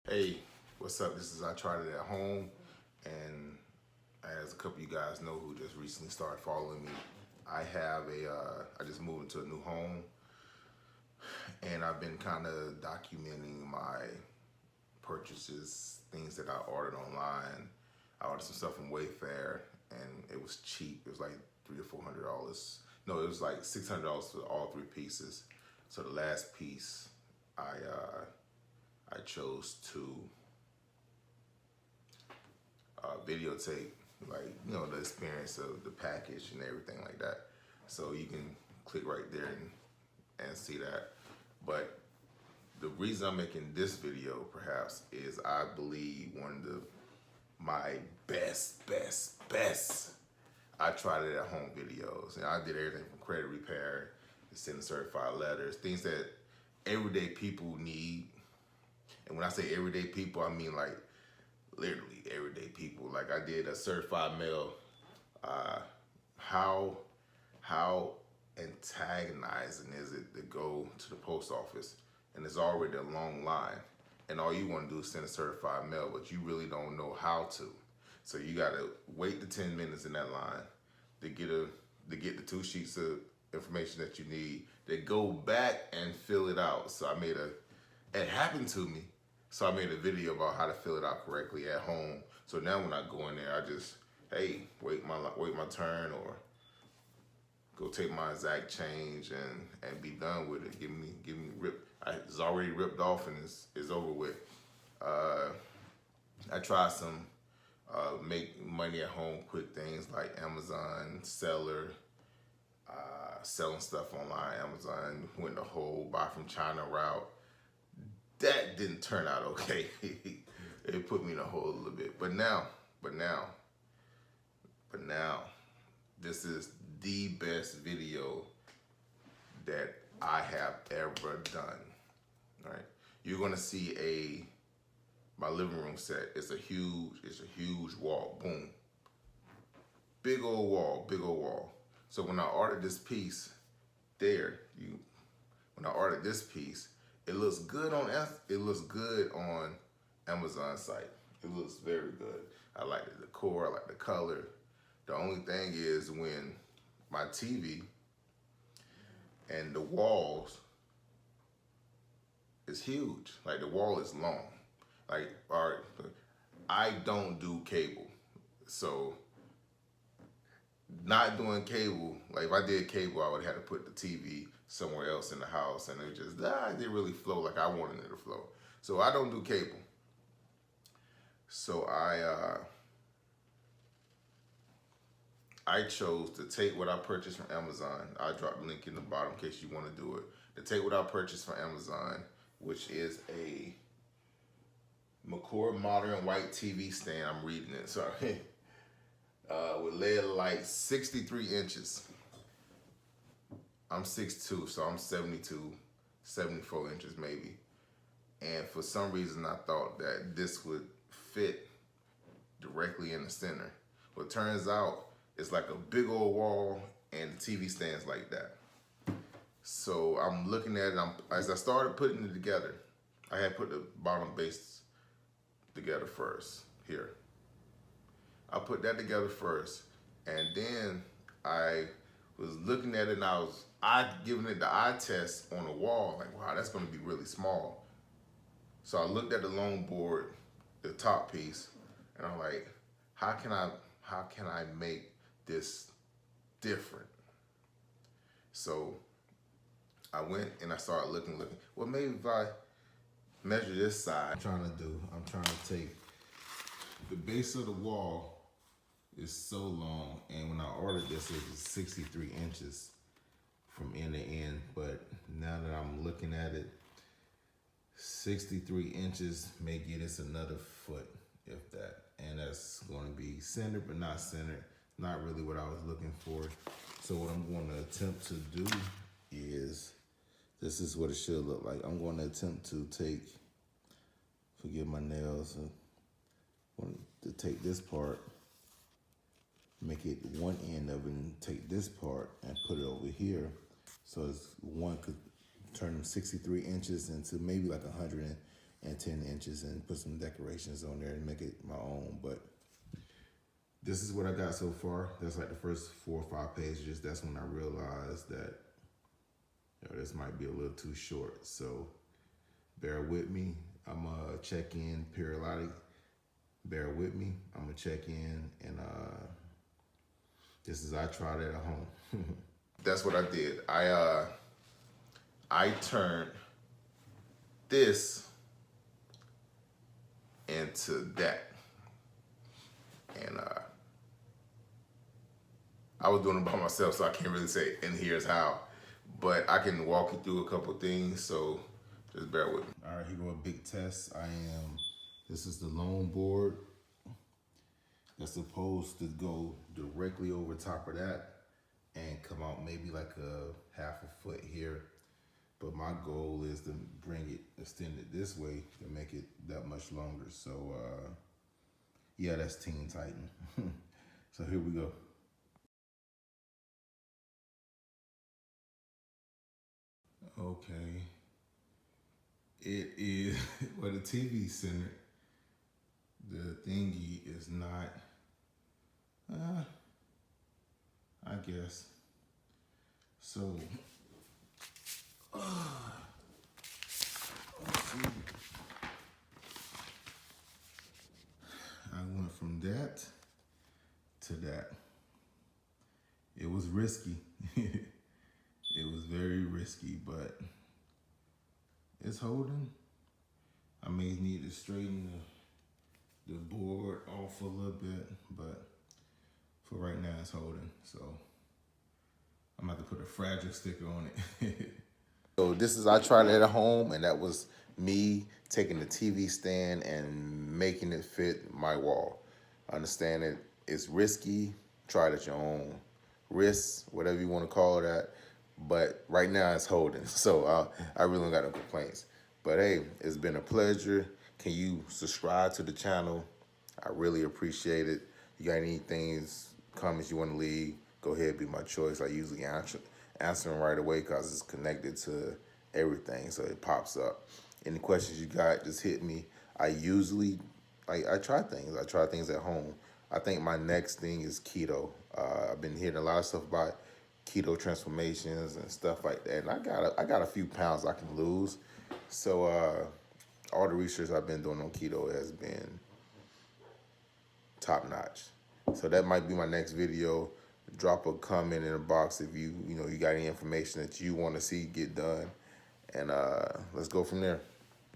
Hey, what's up? This is I Tried It at Home, and as a couple of you guys know who just recently started following me, I have I just moved into a new home, and I've been kind of documenting my purchases, things that I ordered online. I ordered some stuff from Wayfair, and it was cheap. It was like $300 or $400. No, it was like $600 for all three pieces. So the last piece, I chose to videotape, like, the experience of the package and everything like that. So you can click right there and see that. But the reason I'm making this video perhaps is I believe one of my best I tried it at home videos. And I did everything from credit repair to sending certified letters, things that everyday people need. And when I say everyday people, I mean like literally everyday people. Like I did a certified mail. How antagonizing is it to go to the post office and there's already a long line, and all you want to do is send a certified mail, but you really don't know how to. So you gotta wait the 10 minutes in that line to get the 2 sheets of information that you need. Then go back and fill it out. So it happened to me. So I made a video about how to fill it out correctly at home. So now when I go in there, I just, hey, wait my turn, or go take my exact change and be done with it. Give me it's already ripped off and it's over with. I tried some make money at home quick things like Amazon Seller, selling stuff online. Amazon went the whole buy from China route. That didn't turn out okay. It put me in a hole a little bit. But now, this is the best video that I have ever done. All right, you're gonna see my living room set. It's a huge wall. Boom, big old wall. So when I ordered this piece, when I ordered this piece, it looks good on Amazon site. It looks very good. I like the decor. I like the color. The only thing is when my TV and the walls is huge. Like the wall is long. Like, all right, I don't do cable, so not doing cable. Like if I did cable, I would have to put the TV somewhere else in the house, and it didn't really flow like I wanted it to flow. So I don't do cable. So I chose to take what I purchased from Amazon. I'll drop the link in the bottom in case you want to do it. To take what I purchased from Amazon, which is a McCord Modern White TV stand. I'm reading it, sorry. With LED light, 63 inches. I'm 6'2", so I'm 74 inches maybe. And for some reason, I thought that this would fit directly in the center. But it turns out, it's like a big old wall and the TV stands like that. So I'm looking at it, as I started putting it together, I had put the bottom base together first, here. I put that together first, and then I was looking at it and I giving it the eye test on the wall, like, wow, that's gonna be really small. So I looked at the long board, the top piece, and I'm like, how can I make this different? So I went and I started looking. Well, maybe if I measure this side. I'm trying to take the base of the wall is so long, and when I ordered this, it was 63 inches from end to end. But now that I'm looking at it, 63 inches may get us another foot, if that. And that's going to be centered, but not centered. Not really what I was looking for. So what I'm going to attempt to do is, this is what it should look like. I'm going to attempt to forgive my nails, to take this part, make it one end of it, and take this part and put it over here. So one could turn 63 inches into maybe like and 10 inches and put some decorations on there and make it my own. But this is what I got so far. That's like the first 4 or 5 pages. That's when I realized that this might be a little too short. So bear with me. I'm gonna check in periodically. Bear with me. I'm gonna check in, and this is I tried it at home. That's what I did. I turned this into that, and I was doing it by myself, so I can't really say, and here's how. But I can walk you through a couple things, so just bear with me. All right, here go a big test. This is the loan board that's supposed to go directly over top of that and come out maybe like a half a foot here. But my goal is to extend it this way to make it that much longer. So yeah, that's Teen Titan. So here we go. Okay. It is, well, the TV center, the thingy is not, I guess. So, let's see. I went from that to that. It was risky. It was very risky, but it's holding. I may need to straighten the board off a little bit, but for right now it's holding. So I'm gonna have to put a fragile sticker on it. So this is, I tried it at home, and that was me taking the TV stand and making it fit my wall. I understand it's risky. Try it at your own risk, whatever you want to call that. But right now it's holding, so I really don't got no complaints. But hey, it's been a pleasure. Can you subscribe to the channel? I really appreciate it. You got any things, comments you want to leave, go ahead, be my choice. I usually answer them right away because it's connected to everything, so it pops up. Any questions you got, just hit me. I try things. I try things at home. I think my next thing is keto. I've been hearing a lot of stuff about keto transformations and stuff like that, and I got a few pounds I can lose. So all the research I've been doing on keto has been top notch. So that might be my next video. Drop a comment in the box if you got any information that you want to see get done, and let's go from there.